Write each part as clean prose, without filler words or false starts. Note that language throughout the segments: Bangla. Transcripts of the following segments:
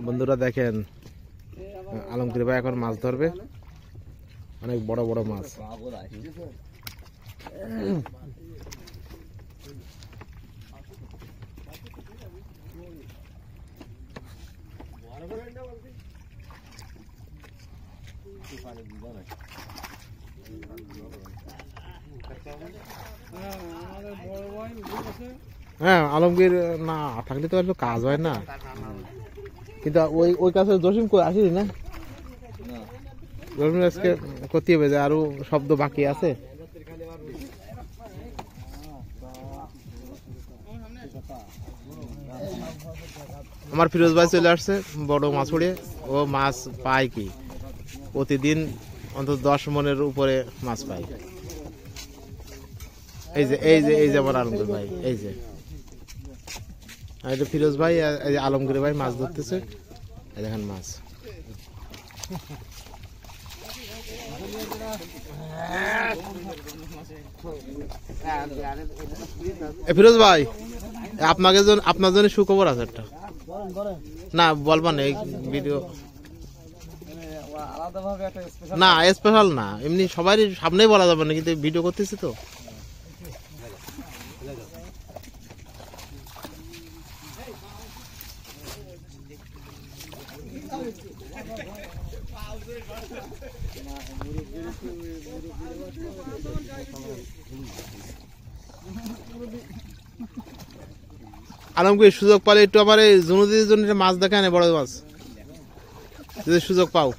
বন্ধুরা দেখেন আলমগীর ভাই এখন মাছ ধরবে, অনেক বড় বড় মাছ। হ্যাঁ আলমগীর না থাকলে তো একটু কাজ হয় না, কিন্তু ওই কাছে জসিম কই আসিনি না, জসিম আজকে করতে হবে যে আরো শব্দ বাকি আছে। আমার ফিরোজ ভাই চলে আসছে বড় মাছ উড়িয়ে, ও মাছ পায় কি প্রতিদিন অন্তত 10 মনের উপরে মাছ পায়। এই যে আমার আলমগীর ভাই, এই যে ফিরোজ ভাই আলমগীর ভাই মাছ ধরতেছে, এই দেখেন মাছ। ফিরোজ ভাই আপনার জন্য সুখবর আছে একটা, না বলবা না এই ভিডিও না, স্পেশাল না, এমনি সবাই সামনেই বলা যাবে না, কিন্তু ভিডিও করতেছি তো। আলমগীর সুযোগ পালে একটু আমার এই জুনুদির জন্য মাছ দেখায় না, বড় মাছ যদি সুযোগ পাও।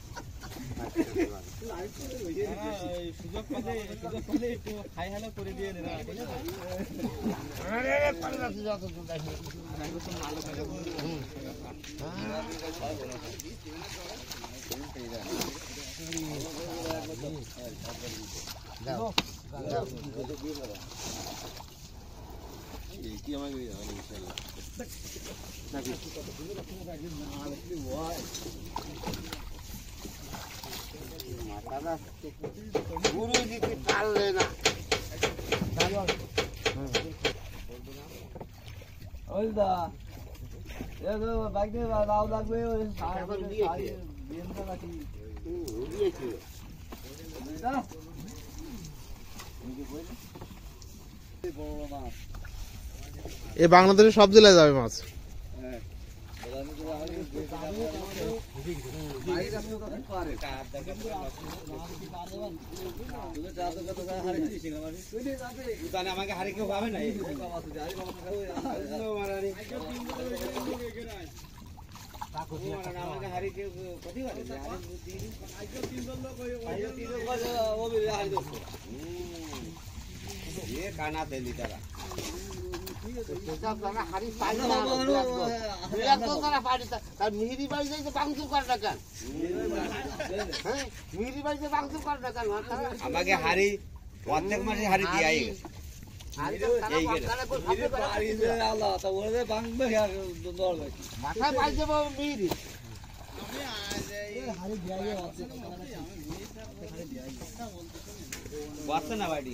এ বাংলাদেশের সব জেলায় যাবে মাছ। আমাকে হারি কেউ পাবে না, আমাকে হারি কেউ কানা তেলি তারা আমাকে হারি প্রত্যেক মাসে হারি দিয়ে গেছে। বাচ্চা না বাড়ি